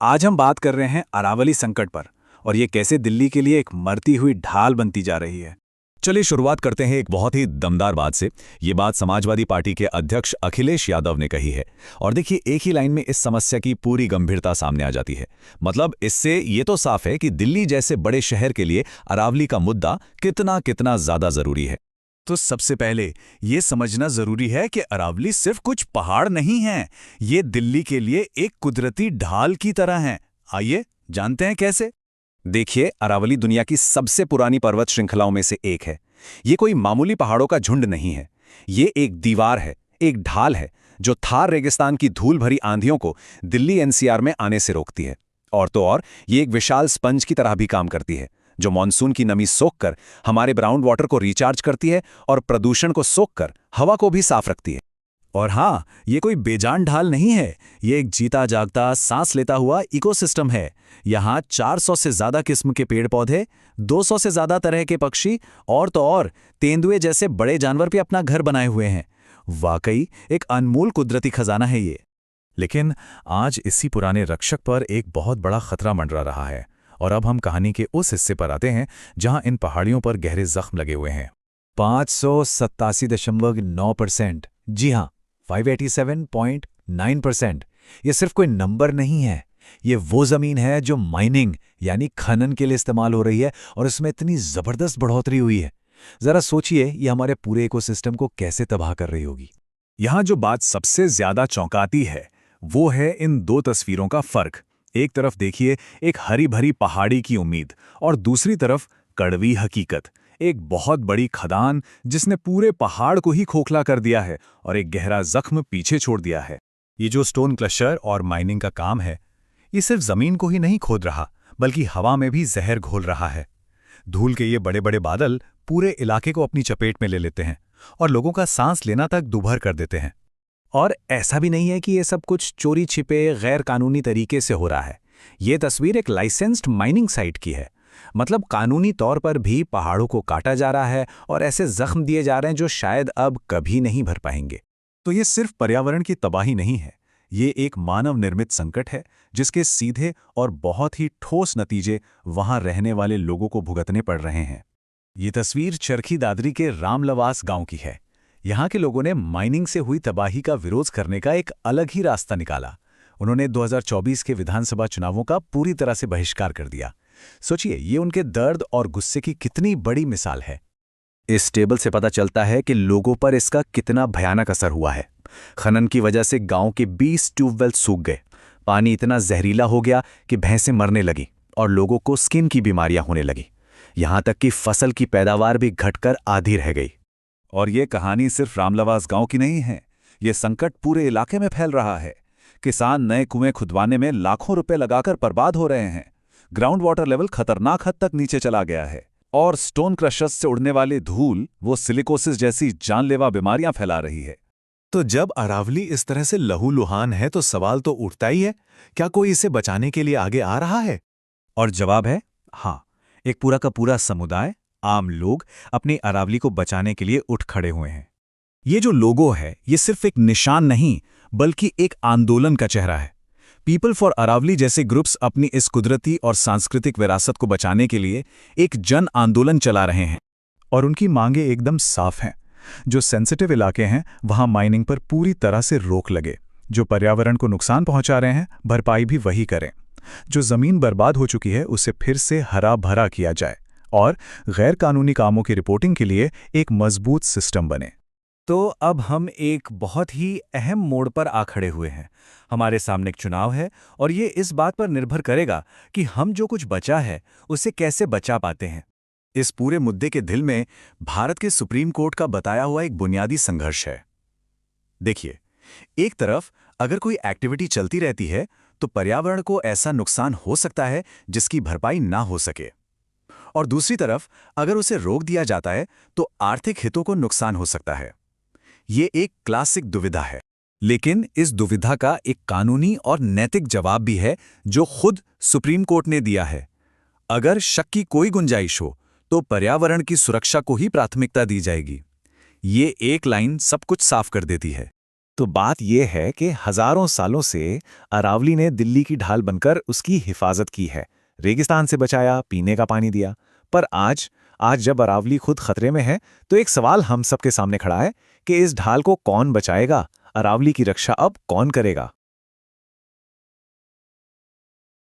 आज हम बात कर रहे हैं अरावली संकट पर और ये कैसे दिल्ली के लिए एक मरती हुई ढाल बनती जा रही है। चलिए शुरुआत करते हैं एक बहुत ही दमदार बात से। ये बात समाजवादी पार्टी के अध्यक्ष अखिलेश यादव ने कही है। और देखिए, एक ही लाइन में इस समस्या की पूरी गंभीरता सामने आ जाती है। मतलब इससे ये तो साफ है कि दिल्ली जैसे बड़े शहर के लिए अरावली का मुद्दा कितना कितना ज्यादा जरूरी है। तो सबसे पहले ये समझना जरूरी है कि अरावली सिर्फ कुछ पहाड़ नहीं है, ये दिल्ली के लिए एक कुदरती ढाल की तरह है। आइए जानते हैं कैसे। देखिए, अरावली दुनिया की सबसे पुरानी पर्वत श्रृंखलाओं में से एक है। ये कोई मामूली पहाड़ों का झुंड नहीं है। ये एक दीवार है, एक ढाल है जो थार रेगिस्तान की धूल भरी आंधियों को दिल्ली एनसीआर में आने से रोकती है। और तो और ये एक विशाल स्पंज की तरह भी काम करती है, जो मॉनसून की नमी सोखकर हमारे ग्राउंड वाटर को रिचार्ज करती है और प्रदूषण को सोखकर हवा को भी साफ रखती है। और हाँ, ये कोई बेजान ढाल नहीं है, ये एक जीता जागता सांस लेता हुआ इकोसिस्टम है। यहाँ 400 से ज्यादा किस्म के पेड़ पौधे, 200 से ज्यादा तरह के पक्षी और तो और तेंदुए जैसे बड़े जानवर भी अपना घर बनाए हुए हैं। वाकई एक अनमोल कुदरती खजाना है ये। लेकिन आज इसी पुराने रक्षक पर एक बहुत बड़ा खतरा मंडरा रहा है। और अब हम कहानी के उस हिस्से पर आते हैं जहां इन पहाड़ियों पर गहरे जख्म लगे हुए हैं। 587.9%। जी हाँ, 587.9%। ये सिर्फ कोई नंबर नहीं है, ये वो जमीन है जो माइनिंग यानी खनन के लिए इस्तेमाल हो रही है और इसमें इतनी जबरदस्त बढ़ोतरी हुई है। जरा सोचिए, ये हमारे पूरे इकोसिस्टम को कैसे तबाह कर रही होगी। यहाँ जो बात सबसे ज्यादा चौंकाती है वो है इन दो तस्वीरों का फर्क। एक तरफ देखिए एक हरी भरी पहाड़ी की उम्मीद और दूसरी तरफ कड़वी हकीकत, एक बहुत बड़ी खदान जिसने पूरे पहाड़ को ही खोखला कर दिया है और एक गहरा जख्म पीछे छोड़ दिया है। ये जो स्टोन क्रशर और माइनिंग का काम है, ये सिर्फ जमीन को ही नहीं खोद रहा, बल्कि हवा में भी जहर घोल रहा है। धूल के ये बड़े बड़े बादल पूरे इलाके को अपनी चपेट में ले लेते हैं और लोगों का सांस लेना तक दुभर कर देते हैं। और ऐसा भी नहीं है कि ये सब कुछ चोरी छिपे गैर कानूनी तरीके से हो रहा है। ये तस्वीर एक लाइसेंस्ड माइनिंग साइट की है। मतलब कानूनी तौर पर भी पहाड़ों को काटा जा रहा है और ऐसे जख्म दिए जा रहे हैं जो शायद अब कभी नहीं भर पाएंगे। तो ये सिर्फ पर्यावरण की तबाही नहीं है, ये एक मानव निर्मित संकट है जिसके सीधे और बहुत ही ठोस नतीजे वहां रहने वाले लोगों को भुगतने पड़ रहे हैं। ये तस्वीर चरखी दादरी के रामलवास गांव की है। यहाँ के लोगों ने माइनिंग से हुई तबाही का विरोध करने का एक अलग ही रास्ता निकाला। उन्होंने 2024 के विधानसभा चुनावों का पूरी तरह से बहिष्कार कर दिया। सोचिए, ये उनके दर्द और गुस्से की कितनी बड़ी मिसाल है। इस टेबल से पता चलता है कि लोगों पर इसका कितना भयानक असर हुआ है। खनन की वजह से गांव के 20 ट्यूबवेल सूख गए, पानी इतना जहरीला हो गया कि भैंसें मरने लगी और लोगों को स्किन की बीमारियां होने लगी। यहां तक कि फसल की पैदावार भी घटकर आधी रह गई। और ये कहानी सिर्फ रामलवास गांव की नहीं है, ये संकट पूरे इलाके में फैल रहा है। किसान नए कुएं खुदवाने में लाखों रुपए लगाकर बर्बाद हो रहे हैं। ग्राउंड वाटर लेवल खतरनाक हद तक नीचे चला गया है और स्टोन क्रशर्स से उड़ने वाली धूल वो सिलिकोसिस जैसी जानलेवा बीमारियां फैला रही है। तो जब अरावली इस तरह से लहूलुहान है तो सवाल तो उठता ही है, क्या कोई इसे बचाने के लिए आगे आ रहा है? और जवाब है हाँ। एक पूरा का पूरा समुदाय, आम लोग अपनी अरावली को बचाने के लिए उठ खड़े हुए हैं। ये जो लोगो है, ये सिर्फ एक निशान नहीं बल्कि एक आंदोलन का चेहरा है। पीपल फॉर अरावली जैसे ग्रुप्स अपनी इस कुदरती और सांस्कृतिक विरासत को बचाने के लिए एक जन आंदोलन चला रहे हैं। और उनकी मांगे एकदम साफ हैं। जो सेंसिटिव इलाके हैं वहां माइनिंग पर पूरी तरह से रोक लगे। जो पर्यावरण को नुकसान पहुंचा रहे हैं, भरपाई भी वही करें। जो जमीन बर्बाद हो चुकी है उसे फिर से हरा भरा किया जाए और गैर कानूनी कामों की रिपोर्टिंग के लिए एक मजबूत सिस्टम बने। तो अब हम एक बहुत ही अहम मोड़ पर आ खड़े हुए हैं। हमारे सामने एक चुनाव है और ये इस बात पर निर्भर करेगा कि हम जो कुछ बचा है उसे कैसे बचा पाते हैं। इस पूरे मुद्दे के दिल में भारत के सुप्रीम कोर्ट का बताया हुआ एक बुनियादी संघर्ष है। देखिए, एक तरफ अगर कोई एक्टिविटी चलती रहती है तो पर्यावरण को ऐसा नुकसान हो सकता है जिसकी भरपाई ना हो सके, और दूसरी तरफ अगर उसे रोक दिया जाता है तो आर्थिक हितों को नुकसान हो सकता है। ये एक क्लासिक दुविधा है। लेकिन इस दुविधा का एक कानूनी और नैतिक जवाब भी है जो खुद सुप्रीम कोर्ट ने दिया है। अगर शक की कोई गुंजाइश हो तो पर्यावरण की सुरक्षा को ही प्राथमिकता दी जाएगी। ये एक लाइन सब कुछ साफ कर देती है। तो बात यह है कि हजारों सालों से अरावली ने दिल्ली की ढाल बनकर उसकी हिफाजत की है, रेगिस्तान से बचाया, पीने का पानी दिया। पर आज जब अरावली खुद खतरे में है, तो एक सवाल हम सबके सामने खड़ा है कि इस ढाल को कौन बचाएगा, अरावली की रक्षा अब कौन करेगा।